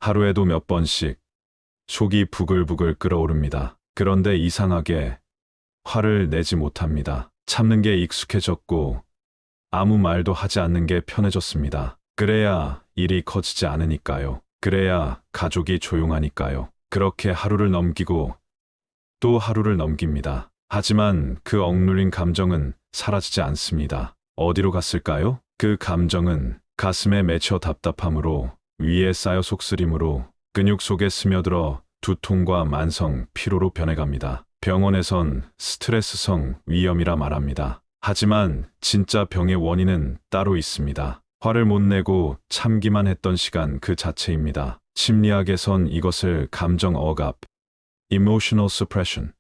하루에도 몇 번씩 속이 부글부글 끓어오릅니다. 그런데 이상하게 화를 내지 못합니다. 참는 게 익숙해졌고 아무 말도 하지 않는 게 편해졌습니다. 그래야 일이 커지지 않으니까요. 그래야 가족이 조용하니까요. 그렇게 하루를 넘기고 또 하루를 넘깁니다. 하지만 그 억눌린 감정은 사라지지 않습니다. 어디로 갔을까요? 그 감정은 가슴에 맺혀 답답함으로, 위에 쌓여 속쓰림으로, 근육 속에 스며들어 두통과 만성 피로로 변해갑니다. 병원에선 스트레스성 위염이라 말합니다. 하지만 진짜 병의 원인은 따로 있습니다. 화를 못 내고 참기만 했던 시간 그 자체입니다. 심리학에선 이것을 감정 억압, emotional suppression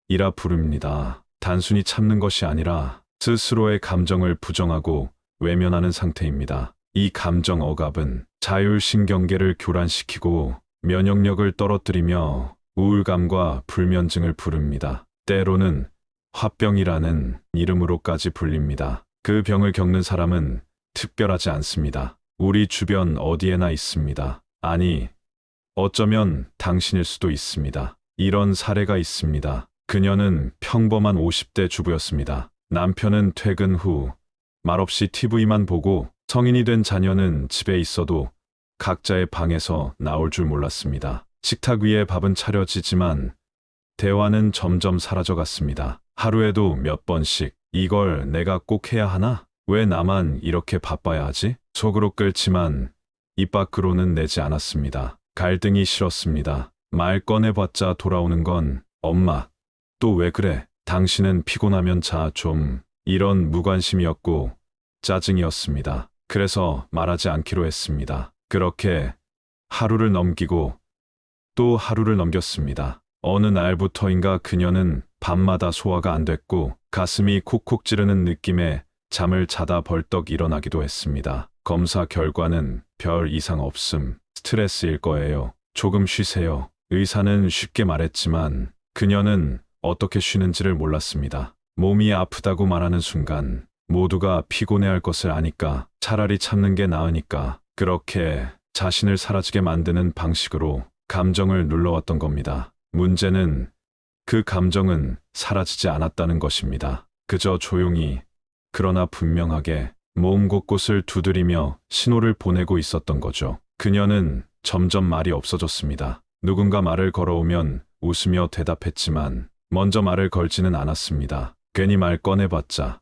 이라 부릅니다. 단순히 참는 것이 아니라 스스로의 감정을 부정하고 외면하는 상태입니다. 이 감정 억압은 자율신경계를 교란시키고 면역력을 떨어뜨리며 우울감과 불면증을 부릅니다. 때로는 화병이라는 이름으로까지 불립니다. 그 병을 겪는 사람은 특별하지 않습니다. 우리 주변 어디에나 있습니다. 아니, 어쩌면 당신일 수도 있습니다. 이런 사례가 있습니다. 그녀는 평범한 50대 주부였습니다. 남편은 퇴근 후 말없이 TV만 보고 성인이 된 자녀는 집에 있어도 각자의 방에서 나올 줄 몰랐습니다. 식탁 위에 밥은 차려지지만 대화는 점점 사라져갔습니다. 하루에도 몇 번씩 이걸 내가 꼭 해야 하나? 왜 나만 이렇게 바빠야 하지? 속으로 끓지만 입 밖으로는 내지 않았습니다. 갈등이 싫었습니다. 말 꺼내봤자 돌아오는 건 엄마, 또 왜 그래? 당신은 피곤하면 자 좀. 이런 무관심이었고 짜증이었습니다. 그래서 말하지 않기로 했습니다. 그렇게 하루를 넘기고 또 하루를 넘겼습니다. 어느 날부터인가 그녀는 밤마다 소화가 안 됐고 가슴이 콕콕 찌르는 느낌에 잠을 자다 벌떡 일어나기도 했습니다. 검사 결과는 별 이상 없음, 스트레스일 거예요. 조금 쉬세요. 의사는 쉽게 말했지만 그녀는 어떻게 쉬는지를 몰랐습니다. 몸이 아프다고 말하는 순간 모두가 피곤해할 것을 아니까, 차라리 참는 게 나으니까 그렇게 자신을 사라지게 만드는 방식으로 감정을 눌러왔던 겁니다. 문제는 그 감정은 사라지지 않았다는 것입니다. 그저 조용히, 그러나 분명하게 몸 곳곳을 두드리며 신호를 보내고 있었던 거죠. 그녀는 점점 말이 없어졌습니다. 누군가 말을 걸어오면 웃으며 대답했지만 먼저 말을 걸지는 않았습니다. 괜히 말 꺼내봤자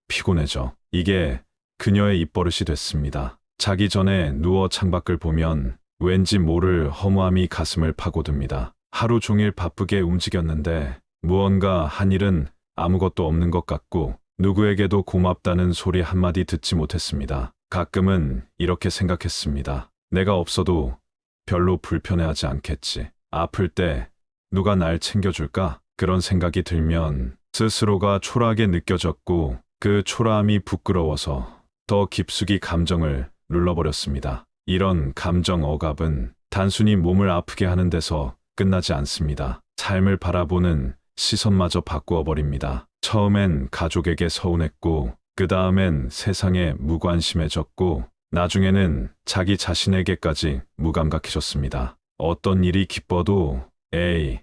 피곤해져. 이게 그녀의 입버릇이 됐습니다. 자기 전에 누워 창밖을 보면 왠지 모를 허무함이 가슴을 파고듭니다. 하루 종일 바쁘게 움직였는데 무언가 한 일은 아무것도 없는 것 같고 누구에게도 고맙다는 소리 한마디 듣지 못했습니다. 가끔은 이렇게 생각했습니다. 내가 없어도 별로 불편해하지 않겠지. 아플 때 누가 날 챙겨줄까? 그런 생각이 들면 스스로가 초라하게 느껴졌고 그 초라함이 부끄러워서 더 깊숙이 감정을 눌러버렸습니다. 이런 감정 억압은 단순히 몸을 아프게 하는 데서 끝나지 않습니다. 삶을 바라보는 시선마저 바꾸어 버립니다. 처음엔 가족에게 서운했고 그 다음엔 세상에 무관심해졌고 나중에는 자기 자신에게까지 무감각해졌습니다. 어떤 일이 기뻐도 에이,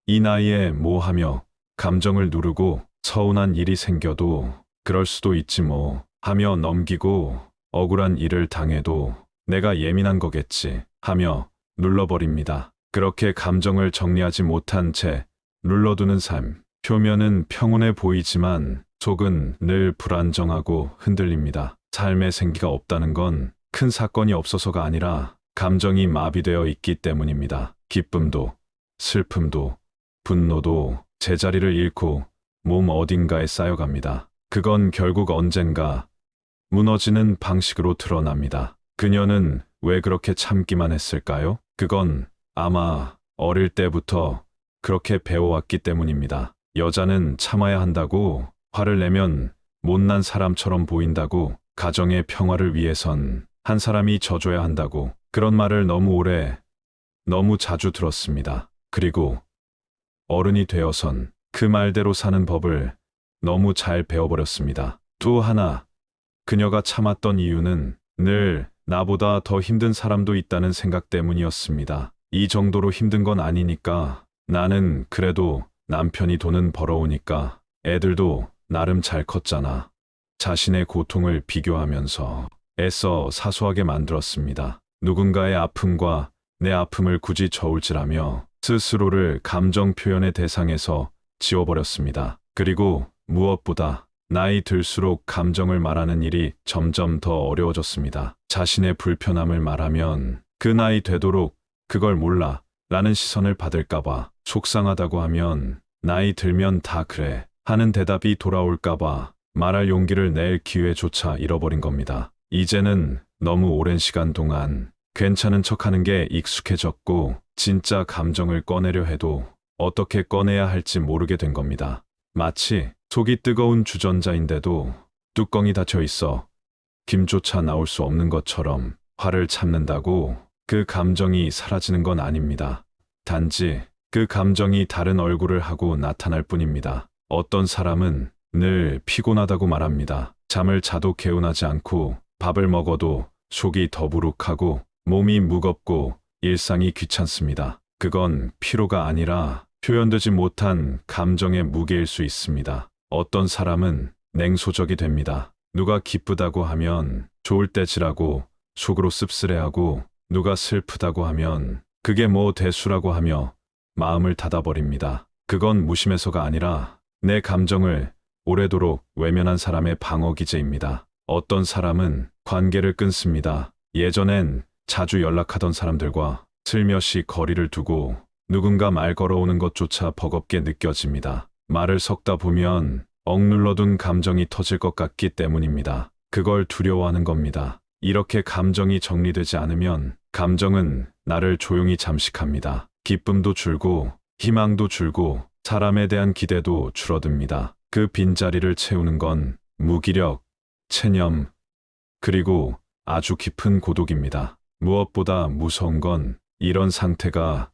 이 나이에 뭐 하며 감정을 누르고, 서운한 일이 생겨도 그럴 수도 있지 뭐 하며 넘기고, 억울한 일을 당해도 내가 예민한 거겠지 하며 눌러버립니다. 그렇게 감정을 정리하지 못한 채 눌러두는 삶. 표면은 평온해 보이지만 속은 늘 불안정하고 흔들립니다. 삶에 생기가 없다는 건 큰 사건이 없어서가 아니라 감정이 마비되어 있기 때문입니다. 기쁨도, 슬픔도, 분노도 제자리를 잃고 몸 어딘가에 쌓여갑니다. 그건 결국 언젠가 무너지는 방식으로 드러납니다. 그녀는 왜 그렇게 참기만 했을까요? 그건 아마 어릴 때부터 그렇게 배워왔기 때문입니다. 여자는 참아야 한다고, 화를 내면 못난 사람처럼 보인다고, 가정의 평화를 위해선 한 사람이 져줘야 한다고, 그런 말을 너무 오래, 너무 자주 들었습니다. 그리고 어른이 되어선 그 말대로 사는 법을 너무 잘 배워버렸습니다. 또 하나, 그녀가 참았던 이유는 늘 나보다 더 힘든 사람도 있다는 생각 때문이었습니다. 이 정도로 힘든 건 아니니까 나는 그래도 남편이 돈은 벌어오니까 애들도 나름 잘 컸잖아. 자신의 고통을 비교하면서 애써 사소하게 만들었습니다. 누군가의 아픔과 내 아픔을 굳이 저울질하며 스스로를 감정 표현의 대상에서 지워버렸습니다. 그리고 무엇보다 나이 들수록 감정을 말하는 일이 점점 더 어려워졌습니다. 자신의 불편함을 말하면 그 나이 되도록 그걸 몰라 라는 시선을 받을까봐, 속상하다고 하면 나이 들면 다 그래 하는 대답이 돌아올까봐 말할 용기를 낼 기회조차 잃어버린 겁니다. 이제는 너무 오랜 시간 동안 괜찮은 척하는 게 익숙해졌고 진짜 감정을 꺼내려 해도 어떻게 꺼내야 할지 모르게 된 겁니다. 마치 속이 뜨거운 주전자인데도 뚜껑이 닫혀 있어 김조차 나올 수 없는 것처럼. 화를 참는다고 그 감정이 사라지는 건 아닙니다. 단지 그 감정이 다른 얼굴을 하고 나타날 뿐입니다. 어떤 사람은 늘 피곤하다고 말합니다. 잠을 자도 개운하지 않고 밥을 먹어도 속이 더부룩하고 몸이 무겁고 일상이 귀찮습니다. 그건 피로가 아니라 표현되지 못한 감정의 무게일 수 있습니다. 어떤 사람은 냉소적이 됩니다. 누가 기쁘다고 하면 좋을 때 지라고 속으로 씁쓸해하고, 누가 슬프다고 하면 그게 뭐 대수라고 하며 마음을 닫아버립니다. 그건 무심해서가 아니라 내 감정을 오래도록 외면한 사람의 방어기제입니다. 어떤 사람은 관계를 끊습니다. 예전엔 자주 연락하던 사람들과 슬며시 거리를 두고 누군가 말 걸어오는 것조차 버겁게 느껴집니다. 말을 섞다 보면 억눌러둔 감정이 터질 것 같기 때문입니다. 그걸 두려워하는 겁니다. 이렇게 감정이 정리되지 않으면 감정은 나를 조용히 잠식합니다. 기쁨도 줄고 희망도 줄고 사람에 대한 기대도 줄어듭니다. 그 빈자리를 채우는 건 무기력, 체념, 그리고 아주 깊은 고독입니다. 무엇보다 무서운 건 이런 상태가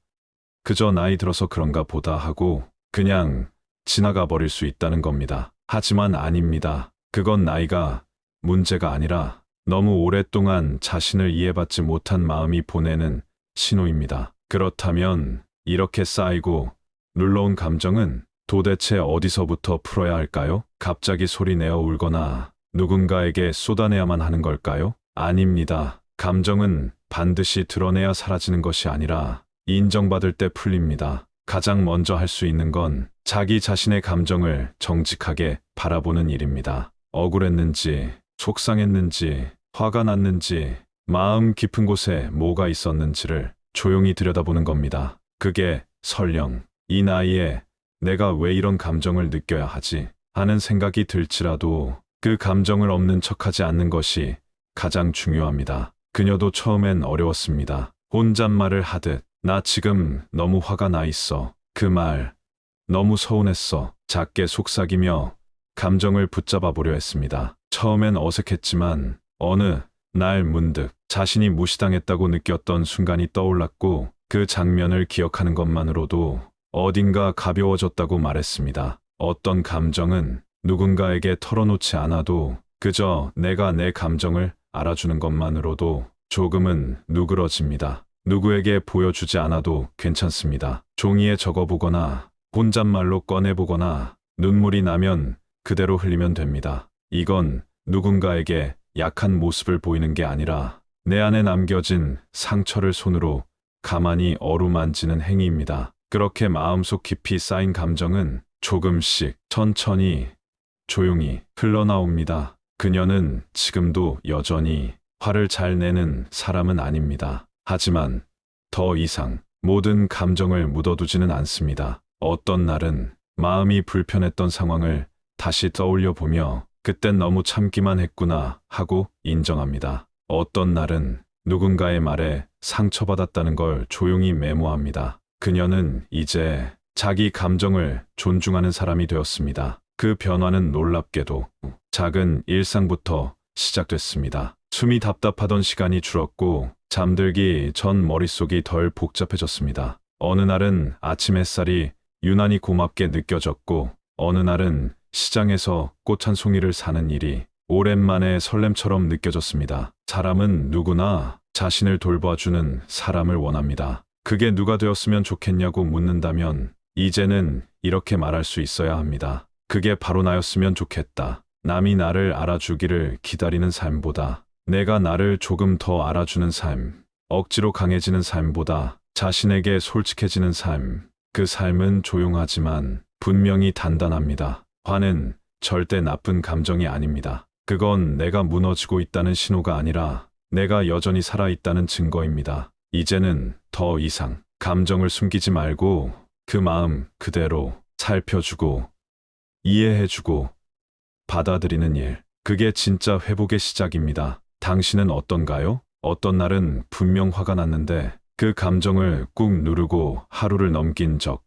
그저 나이 들어서 그런가 보다 하고 그냥 지나가 버릴 수 있다는 겁니다. 하지만 아닙니다. 그건 나이가 문제가 아니라 너무 오랫동안 자신을 이해받지 못한 마음이 보내는 신호입니다. 그렇다면 이렇게 쌓이고 눌러온 감정은 도대체 어디서부터 풀어야 할까요? 갑자기 소리내어 울거나 누군가에게 쏟아내야만 하는 걸까요? 아닙니다. 감정은 반드시 드러내야 사라지는 것이 아니라 인정받을 때 풀립니다. 가장 먼저 할 수 있는 건 자기 자신의 감정을 정직하게 바라보는 일입니다. 억울했는지, 속상했는지, 화가 났는지, 마음 깊은 곳에 뭐가 있었는지를 조용히 들여다보는 겁니다. 그게 설령 이 나이에 내가 왜 이런 감정을 느껴야 하지 하는 생각이 들지라도 그 감정을 없는 척하지 않는 것이 가장 중요합니다. 그녀도 처음엔 어려웠습니다. 혼잣말을 하듯 나 지금 너무 화가 나 있어. 그 말 너무 서운했어. 작게 속삭이며 감정을 붙잡아 보려 했습니다. 처음엔 어색했지만 어느 날 문득 자신이 무시당했다고 느꼈던 순간이 떠올랐고 그 장면을 기억하는 것만으로도 어딘가 가벼워졌다고 말했습니다. 어떤 감정은 누군가에게 털어놓지 않아도 그저 내가 내 감정을 알아주는 것만으로도 조금은 누그러집니다. 누구에게 보여주지 않아도 괜찮습니다. 종이에 적어보거나 혼잣말로 꺼내보거나 눈물이 나면 그대로 흘리면 됩니다. 이건 누군가에게 약한 모습을 보이는 게 아니라 내 안에 남겨진 상처를 손으로 가만히 어루만지는 행위입니다. 그렇게 마음속 깊이 쌓인 감정은 조금씩 천천히 조용히 흘러나옵니다. 그녀는 지금도 여전히 화를 잘 내는 사람은 아닙니다. 하지만 더 이상 모든 감정을 묻어두지는 않습니다. 어떤 날은 마음이 불편했던 상황을 다시 떠올려 보며 그땐 너무 참기만 했구나 하고 인정합니다. 어떤 날은 누군가의 말에 상처받았다는 걸 조용히 메모합니다. 그녀는 이제 자기 감정을 존중하는 사람이 되었습니다. 그 변화는 놀랍게도 작은 일상부터 시작됐습니다. 숨이 답답하던 시간이 줄었고 잠들기 전 머릿속이 덜 복잡해졌습니다. 어느 날은 아침 햇살이 유난히 고맙게 느껴졌고 어느 날은 시장에서 꽃 한 송이를 사는 일이 오랜만에 설렘처럼 느껴졌습니다. 사람은 누구나 자신을 돌봐주는 사람을 원합니다. 그게 누가 되었으면 좋겠냐고 묻는다면 이제는 이렇게 말할 수 있어야 합니다. 그게 바로 나였으면 좋겠다. 남이 나를 알아주기를 기다리는 삶보다 내가 나를 조금 더 알아주는 삶, 억지로 강해지는 삶보다 자신에게 솔직해지는 삶, 그 삶은 조용하지만 분명히 단단합니다. 화는 절대 나쁜 감정이 아닙니다. 그건 내가 무너지고 있다는 신호가 아니라 내가 여전히 살아있다는 증거입니다. 이제는 더 이상 감정을 숨기지 말고 그 마음 그대로 살펴주고 이해해주고 받아들이는 일. 그게 진짜 회복의 시작입니다. 당신은 어떤가요? 어떤 날은 분명 화가 났는데 그 감정을 꾹 누르고 하루를 넘긴 적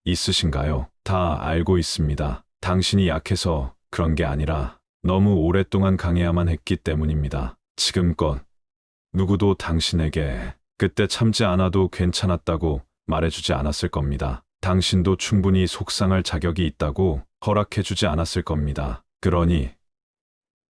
있으신가요? 다 알고 있습니다. 당신이 약해서 그런 게 아니라 너무 오랫동안 강해야만 했기 때문입니다. 지금껏 누구도 당신에게 그때 참지 않아도 괜찮았다고 말해주지 않았을 겁니다. 당신도 충분히 속상할 자격이 있다고 허락해주지 않았을 겁니다. 그러니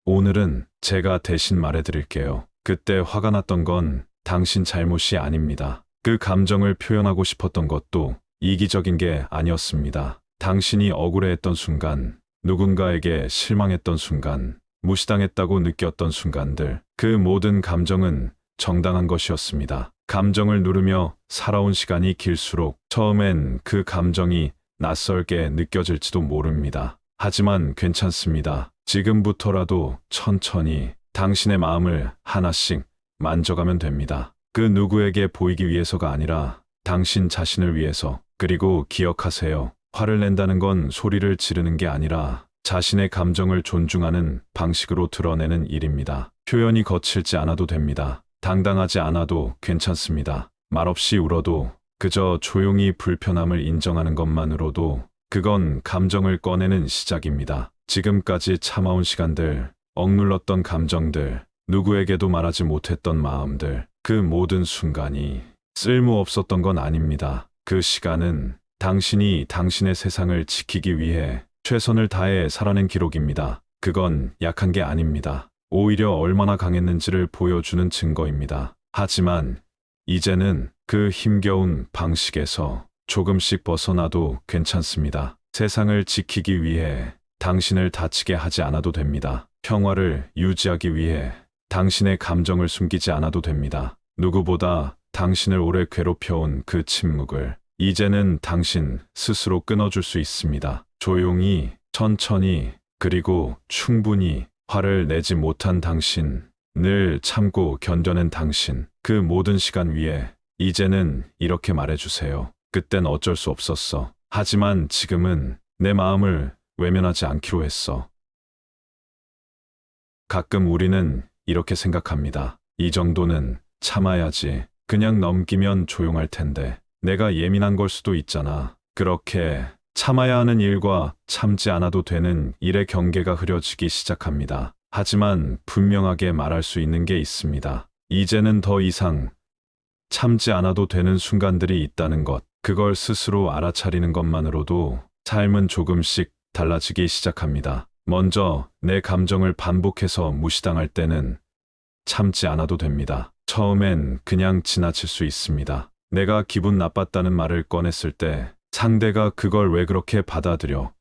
오늘은 제가 대신 말해드릴게요. 그때 화가 났던 건 당신 잘못이 아닙니다. 그 감정을 표현하고 싶었던 것도 이기적인 게 아니었습니다. 당신이 억울해했던 순간, 누군가에게 실망했던 순간, 무시당했다고 느꼈던 순간들, 그 모든 감정은 정당한 것이었습니다. 감정을 누르며 살아온 시간이 길수록 처음엔 그 감정이 낯설게 느껴질지도 모릅니다. 하지만 괜찮습니다. 지금부터라도 천천히 당신의 마음을 하나씩 만져가면 됩니다. 그 누구에게 보이기 위해서가 아니라 당신 자신을 위해서. 그리고 기억하세요. 화를 낸다는 건 소리를 지르는 게 아니라 자신의 감정을 존중하는 방식으로 드러내는 일입니다. 표현이 거칠지 않아도 됩니다. 당당하지 않아도 괜찮습니다. 말없이 울어도 그저 조용히 불편함을 인정하는 것만으로도 그건 감정을 꺼내는 시작입니다. 지금까지 참아온 시간들, 억눌렀던 감정들, 누구에게도 말하지 못했던 마음들, 그 모든 순간이 쓸모없었던 건 아닙니다. 그 시간은 당신이 당신의 세상을 지키기 위해 최선을 다해 살아낸 기록입니다. 그건 약한 게 아닙니다. 오히려 얼마나 강했는지를 보여주는 증거입니다. 하지만 이제는 그 힘겨운 방식에서 조금씩 벗어나도 괜찮습니다. 세상을 지키기 위해 당신을 다치게 하지 않아도 됩니다. 평화를 유지하기 위해 당신의 감정을 숨기지 않아도 됩니다. 누구보다 당신을 오래 괴롭혀온 그 침묵을 이제는 당신 스스로 끊어줄 수 있습니다. 조용히, 천천히, 그리고 충분히. 화를 내지 못한 당신, 늘 참고 견뎌낸 당신, 그 모든 시간 위에 이제는 이렇게 말해주세요. 그땐 어쩔 수 없었어. 하지만 지금은 내 마음을 외면하지 않기로 했어. 가끔 우리는 이렇게 생각합니다. 이 정도는 참아야지. 그냥 넘기면 조용할 텐데. 내가 예민한 걸 수도 있잖아. 그렇게 참아야 하는 일과 참지 않아도 되는 일의 경계가 흐려지기 시작합니다. 하지만 분명하게 말할 수 있는 게 있습니다. 이제는 더 이상 참지 않아도 되는 순간들이 있다는 것. 그걸 스스로 알아차리는 것만으로도 삶은 조금씩 달라지기 시작합니다. 먼저 내 감정을 반복해서 무시당할 때는 참지 않아도 됩니다. 처음엔 그냥 지나칠 수 있습니다. 내가 기분 나빴다는 말을 꺼냈을 때 상대가 그걸 왜 그렇게 받아들여?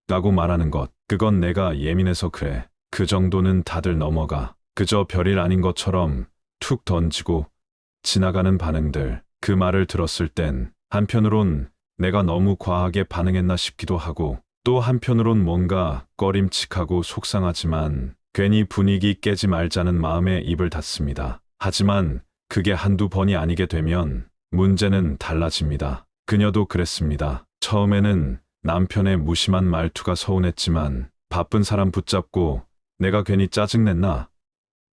라고 말하는 것. 그건 내가 예민해서 그래. 그 정도는 다들 넘어가. 그저 별일 아닌 것처럼 툭 던지고 지나가는 반응들. 그 말을 들었을 땐 한편으론 내가 너무 과하게 반응했나 싶기도 하고 또 한편으론 뭔가 꺼림칙하고 속상하지만 괜히 분위기 깨지 말자는 마음에 입을 닫습니다. 하지만 그게 한두 번이 아니게 되면 문제는 달라집니다. 그녀도 그랬습니다. 처음에는 남편의 무심한 말투가 서운했지만 바쁜 사람 붙잡고 내가 괜히 짜증냈나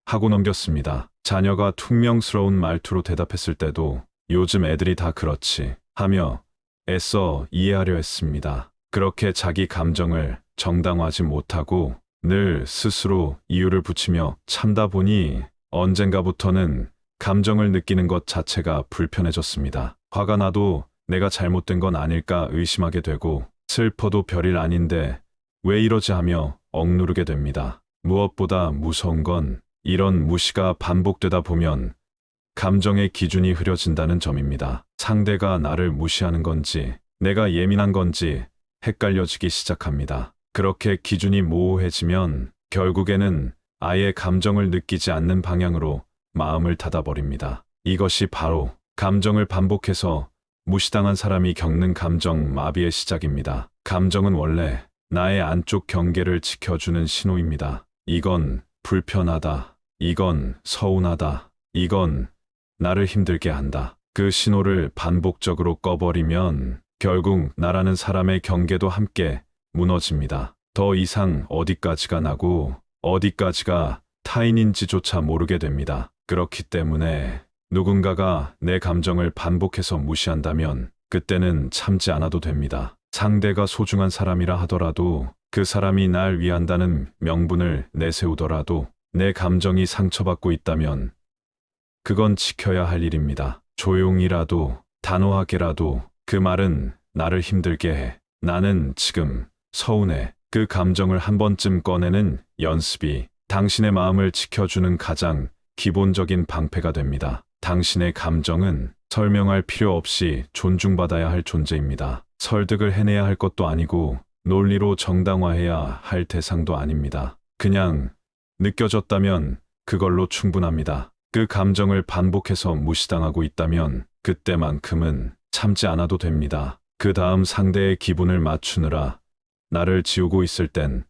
하고 넘겼습니다. 자녀가 퉁명스러운 말투로 대답했을 때도 요즘 애들이 다 그렇지 하며 애써 이해하려 했습니다. 그렇게 자기 감정을 정당화하지 못하고 늘 스스로 이유를 붙이며 참다 보니 언젠가부터는 감정을 느끼는 것 자체가 불편해졌습니다. 화가 나도 내가 잘못된 건 아닐까 의심하게 되고 슬퍼도 별일 아닌데 왜 이러지 하며 억누르게 됩니다. 무엇보다 무서운 건 이런 무시가 반복되다 보면 감정의 기준이 흐려진다는 점입니다. 상대가 나를 무시하는 건지 내가 예민한 건지 헷갈려지기 시작합니다. 그렇게 기준이 모호해지면 결국에는 아예 감정을 느끼지 않는 방향으로 마음을 닫아버립니다. 이것이 바로 감정을 반복해서 무시당한 사람이 겪는 감정 마비의 시작입니다. 감정은 원래 나의 안쪽 경계를 지켜주는 신호입니다. 이건 불편하다. 이건 서운하다. 이건 나를 힘들게 한다. 그 신호를 반복적으로 꺼버리면 결국 나라는 사람의 경계도 함께 무너집니다. 더 이상 어디까지가 나고 어디까지가 타인인지조차 모르게 됩니다. 그렇기 때문에 누군가가 내 감정을 반복해서 무시한다면 그때는 참지 않아도 됩니다. 상대가 소중한 사람이라 하더라도 그 사람이 날 위한다는 명분을 내세우더라도 내 감정이 상처받고 있다면 그건 지켜야 할 일입니다. 조용히라도 단호하게라도 그 말은 나를 힘들게 해. 나는 지금 서운해. 그 감정을 한 번쯤 꺼내는 연습이 당신의 마음을 지켜주는 가장 기본적인 방패가 됩니다. 당신의 감정은 설명할 필요 없이 존중받아야 할 존재입니다. 설득을 해내야 할 것도 아니고 논리로 정당화해야 할 대상도 아닙니다. 그냥 느껴졌다면 그걸로 충분합니다. 그 감정을 반복해서 무시당하고 있다면 그때만큼은 참지 않아도 됩니다. 그 다음 상대의 기분을 맞추느라 나를 지우고 있을 땐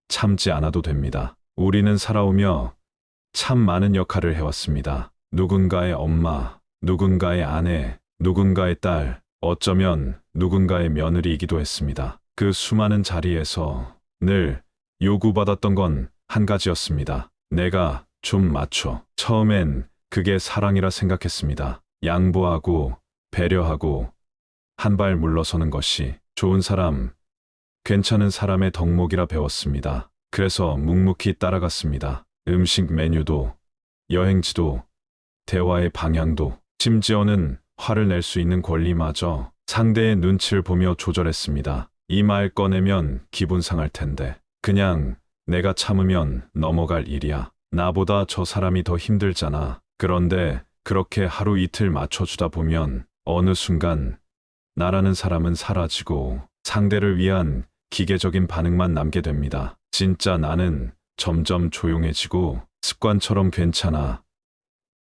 참지 않아도 됩니다. 우리는 살아오며 참 많은 역할을 해왔습니다. 누군가의 엄마, 누군가의 아내, 누군가의 딸, 어쩌면 누군가의 며느리이기도 했습니다. 그 수많은 자리에서 늘 요구받았던 건 한 가지였습니다. 내가 좀 맞춰. 처음엔 그게 사랑이라 생각했습니다. 양보하고 배려하고 한 발 물러서는 것이 좋은 사람, 괜찮은 사람의 덕목이라 배웠습니다. 그래서 묵묵히 따라갔습니다. 음식 메뉴도, 여행지도, 대화의 방향도, 심지어는 화를 낼 수 있는 권리마저 상대의 눈치를 보며 조절했습니다. 이 말 꺼내면 기분 상할 텐데. 그냥 내가 참으면 넘어갈 일이야. 나보다 저 사람이 더 힘들잖아. 그런데 그렇게 하루 이틀 맞춰주다 보면 어느 순간 나라는 사람은 사라지고 상대를 위한 기계적인 반응만 남게 됩니다. 진짜 나는 점점 조용해지고 습관처럼 괜찮아.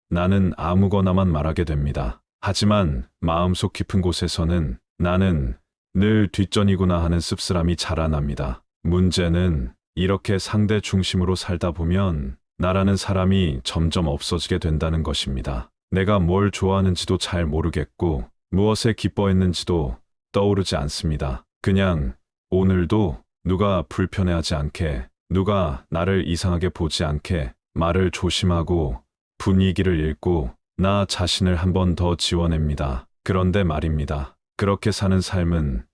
나는 아무거나만 말하게 됩니다. 하지만 마음속 깊은 곳에서는 나는 늘 뒷전이구나 하는 씁쓸함이 자라납니다. 문제는 이렇게 상대 중심으로 살다 보면 나라는 사람이 점점 없어지게 된다는 것입니다. 내가 뭘 좋아하는지도 잘 모르겠고 무엇에 기뻐했는지도 떠오르지 않습니다. 그냥 오늘도 누가 불편해하지 않게, 누가 나를 이상하게 보지 않게 말을 조심하고 분위기를 읽고 나 자신을 한 번 더 지워냅니다. 그런데 말입니다. 그렇게 사는 삶은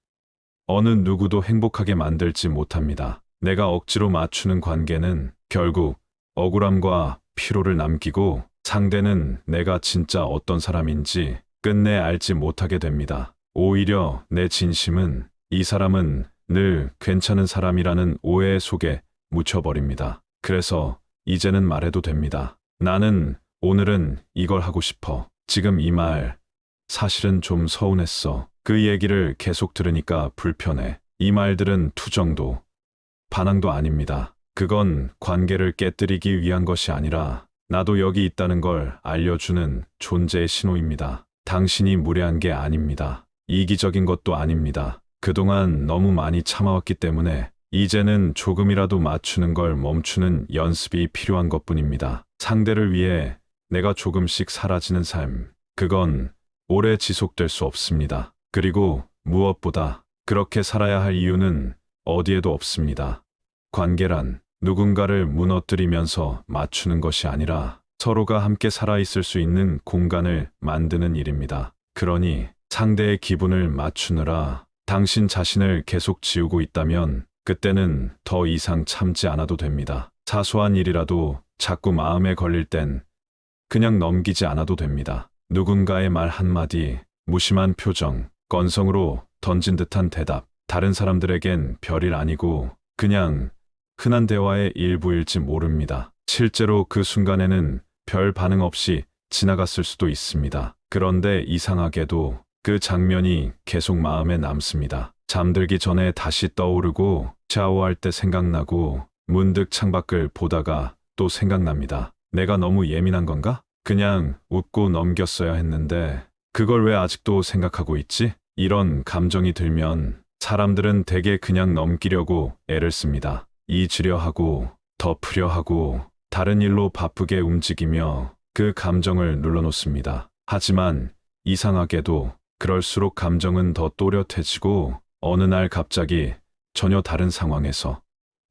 어느 누구도 행복하게 만들지 못합니다. 내가 억지로 맞추는 관계는 결국 억울함과 피로를 남기고 상대는 내가 진짜 어떤 사람인지 끝내 알지 못하게 됩니다. 오히려 내 진심은 이 사람은 늘 괜찮은 사람이라는 오해 속에 묻혀버립니다. 그래서 이제는 말해도 됩니다. 나는 오늘은 이걸 하고 싶어. 지금 이 말 사실은 좀 서운했어. 그 얘기를 계속 들으니까 불편해. 이 말들은 투정도 반항도 아닙니다. 그건 관계를 깨뜨리기 위한 것이 아니라 나도 여기 있다는 걸 알려주는 존재의 신호입니다. 당신이 무례한 게 아닙니다. 이기적인 것도 아닙니다. 그동안 너무 많이 참아왔기 때문에 이제는 조금이라도 맞추는 걸 멈추는 연습이 필요한 것뿐입니다. 상대를 위해 내가 조금씩 사라지는 삶, 그건 오래 지속될 수 없습니다. 그리고 무엇보다 그렇게 살아야 할 이유는 어디에도 없습니다. 관계란 누군가를 무너뜨리면서 맞추는 것이 아니라 서로가 함께 살아있을 수 있는 공간을 만드는 일입니다. 그러니 상대의 기분을 맞추느라 당신 자신을 계속 지우고 있다면 그때는 더 이상 참지 않아도 됩니다. 사소한 일이라도 자꾸 마음에 걸릴 땐 그냥 넘기지 않아도 됩니다. 누군가의 말 한마디, 무심한 표정, 건성으로 던진 듯한 대답, 다른 사람들에겐 별일 아니고 그냥 흔한 대화의 일부일지 모릅니다. 실제로 그 순간에는 별 반응 없이 지나갔을 수도 있습니다. 그런데 이상하게도 그 장면이 계속 마음에 남습니다. 잠들기 전에 다시 떠오르고 샤워할 때 생각나고 문득 창밖을 보다가 또 생각납니다. 내가 너무 예민한 건가? 그냥 웃고 넘겼어야 했는데 그걸 왜 아직도 생각하고 있지? 이런 감정이 들면 사람들은 대개 그냥 넘기려고 애를 씁니다. 잊으려 하고 덮으려 하고 다른 일로 바쁘게 움직이며 그 감정을 눌러놓습니다. 하지만 이상하게도 그럴수록 감정은 더 또렷해지고 어느 날 갑자기 전혀 다른 상황에서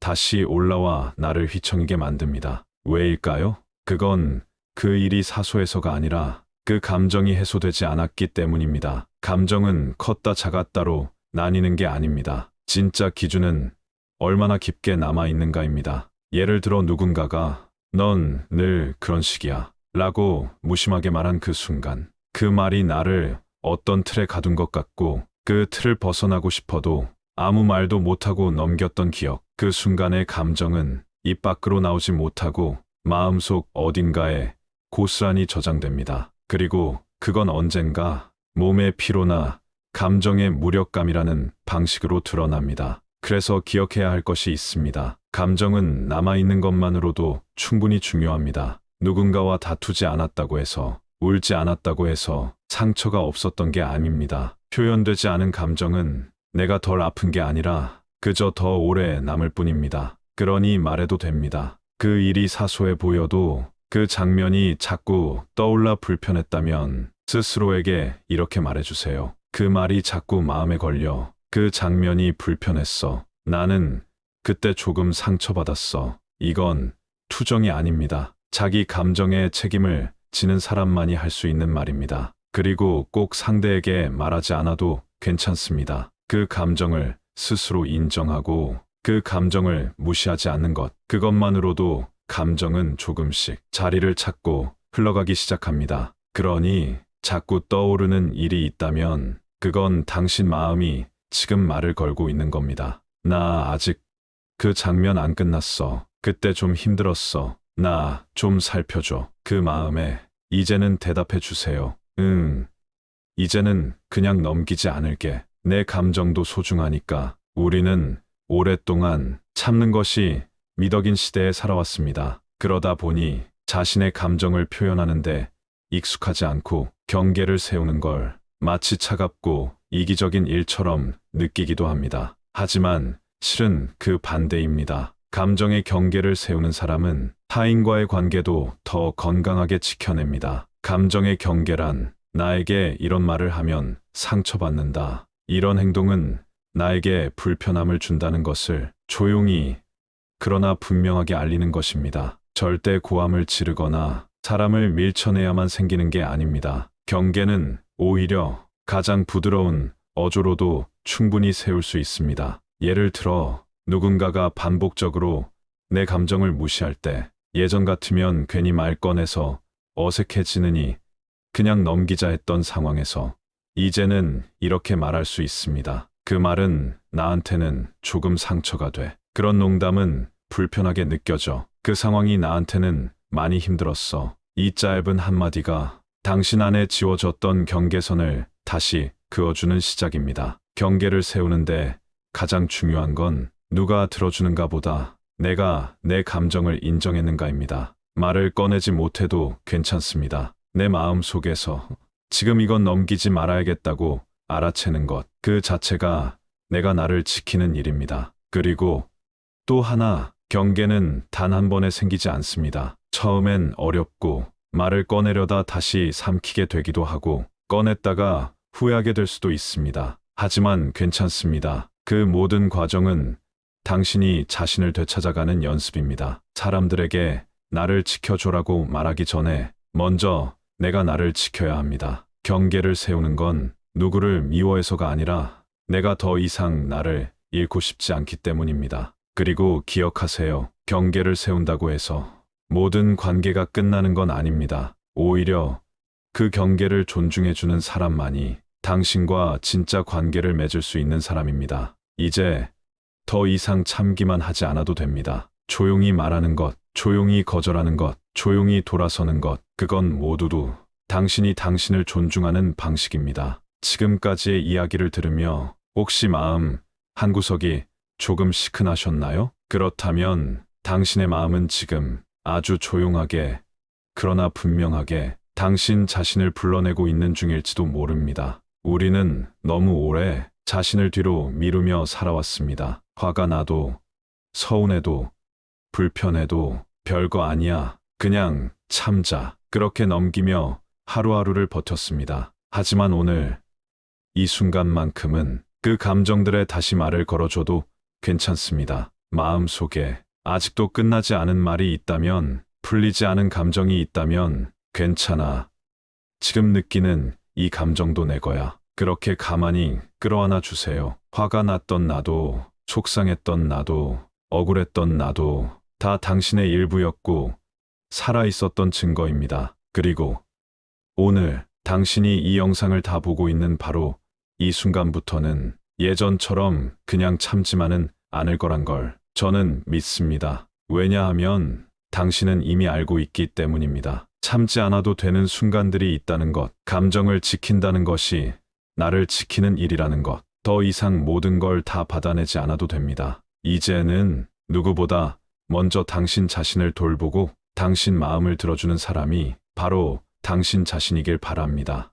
다시 올라와 나를 휘청이게 만듭니다. 왜일까요? 그건 그 일이 사소해서가 아니라 그 감정이 해소되지 않았기 때문입니다. 감정은 컸다 작았다로 나뉘는 게 아닙니다. 진짜 기준은 얼마나 깊게 남아있는가입니다. 예를 들어 누군가가 넌 늘 그런 식이야 라고 무심하게 말한 그 순간 그 말이 나를 어떤 틀에 가둔 것 같고 그 틀을 벗어나고 싶어도 아무 말도 못하고 넘겼던 기억 그 순간의 감정은 입 밖으로 나오지 못하고 마음속 어딘가에 고스란히 저장됩니다. 그리고 그건 언젠가 몸의 피로나 감정의 무력감이라는 방식으로 드러납니다. 그래서 기억해야 할 것이 있습니다. 감정은 남아있는 것만으로도 충분히 중요합니다. 누군가와 다투지 않았다고 해서, 울지 않았다고 해서 상처가 없었던 게 아닙니다. 표현되지 않은 감정은 내가 덜 아픈 게 아니라 그저 더 오래 남을 뿐입니다. 그러니 말해도 됩니다. 그 일이 사소해 보여도 그 장면이 자꾸 떠올라 불편했다면 스스로에게 이렇게 말해주세요. 그 말이 자꾸 마음에 걸려. 그 장면이 불편했어. 나는 그때 조금 상처받았어. 이건 투정이 아닙니다. 자기 감정에 책임을 지는 사람만이 할 수 있는 말입니다. 그리고 꼭 상대에게 말하지 않아도 괜찮습니다. 그 감정을 스스로 인정하고 그 감정을 무시하지 않는 것. 그것만으로도 감정은 조금씩 자리를 찾고 흘러가기 시작합니다. 그러니 자꾸 떠오르는 일이 있다면 그건 당신 마음이 지금 말을 걸고 있는 겁니다. 나 아직 그 장면 안 끝났어. 그때 좀 힘들었어. 나 좀 살펴줘. 그 마음에 이제는 대답해 주세요. 응. 이제는 그냥 넘기지 않을게. 내 감정도 소중하니까. 우리는 오랫동안 참는 것이 미덕인 시대에 살아왔습니다. 그러다 보니 자신의 감정을 표현하는데 익숙하지 않고 경계를 세우는 걸 마치 차갑고 이기적인 일처럼 느끼기도 합니다. 하지만 실은 그 반대입니다. 감정의 경계를 세우는 사람은 타인과의 관계도 더 건강하게 지켜냅니다. 감정의 경계란 나에게 이런 말을 하면 상처받는다. 이런 행동은 나에게 불편함을 준다는 것을 조용히 그러나 분명하게 알리는 것입니다. 절대 고함을 지르거나 사람을 밀쳐내야만 생기는 게 아닙니다. 경계는 오히려 가장 부드러운 어조로도 충분히 세울 수 있습니다. 예를 들어 누군가가 반복적으로 내 감정을 무시할 때 예전 같으면 괜히 말 꺼내서 어색해지느니 그냥 넘기자 했던 상황에서 이제는 이렇게 말할 수 있습니다. 그 말은 나한테는 조금 상처가 돼. 그런 농담은 불편하게 느껴져. 그 상황이 나한테는 많이 힘들었어. 이 짧은 한마디가 당신 안에 지워졌던 경계선을 다시 그어주는 시작입니다. 경계를 세우는데 가장 중요한 건 누가 들어주는가 보다 내가 내 감정을 인정했는가입니다. 말을 꺼내지 못해도 괜찮습니다. 내 마음 속에서 지금 이건 넘기지 말아야겠다고 알아채는 것, 그 자체가 내가 나를 지키는 일입니다. 그리고 또 하나, 경계는 단 한 번에 생기지 않습니다. 처음엔 어렵고 말을 꺼내려다 다시 삼키게 되기도 하고 꺼냈다가 후회하게 될 수도 있습니다. 하지만 괜찮습니다. 그 모든 과정은 당신이 자신을 되찾아가는 연습입니다. 사람들에게 나를 지켜줘라고 말하기 전에 먼저 내가 나를 지켜야 합니다. 경계를 세우는 건 누구를 미워해서가 아니라 내가 더 이상 나를 잃고 싶지 않기 때문입니다. 그리고 기억하세요. 경계를 세운다고 해서 모든 관계가 끝나는 건 아닙니다. 오히려 그 경계를 존중해주는 사람만이 당신과 진짜 관계를 맺을 수 있는 사람입니다. 이제 더 이상 참기만 하지 않아도 됩니다. 조용히 말하는 것, 조용히 거절하는 것, 조용히 돌아서는 것, 그건 모두 당신이 당신을 존중하는 방식입니다. 지금까지의 이야기를 들으며 혹시 마음 한구석이 조금 시큰하셨나요? 그렇다면 당신의 마음은 지금 아주 조용하게, 그러나 분명하게 당신 자신을 불러내고 있는 중일지도 모릅니다. 우리는 너무 오래 자신을 뒤로 미루며 살아왔습니다. 화가 나도, 서운해도, 불편해도 별거 아니야. 그냥 참자. 그렇게 넘기며 하루하루를 버텼습니다. 하지만 오늘 이 순간만큼은 그 감정들에 다시 말을 걸어줘도 괜찮습니다. 마음속에 아직도 끝나지 않은 말이 있다면, 풀리지 않은 감정이 있다면 괜찮아. 지금 느끼는 이 감정도 내 거야. 그렇게 가만히 끌어안아 주세요. 화가 났던 나도, 속상했던 나도, 억울했던 나도 다 당신의 일부였고 살아있었던 증거입니다. 그리고 오늘 당신이 이 영상을 다 보고 있는 바로 이 순간부터는 예전처럼 그냥 참지만은 않을 거란 걸 저는 믿습니다. 왜냐하면 당신은 이미 알고 있기 때문입니다. 참지 않아도 되는 순간들이 있다는 것, 감정을 지킨다는 것이 나를 지키는 일이라는 것, 더 이상 모든 걸 다 받아내지 않아도 됩니다. 이제는 누구보다 먼저 당신 자신을 돌보고 당신 마음을 들어주는 사람이 바로 당신 자신이길 바랍니다.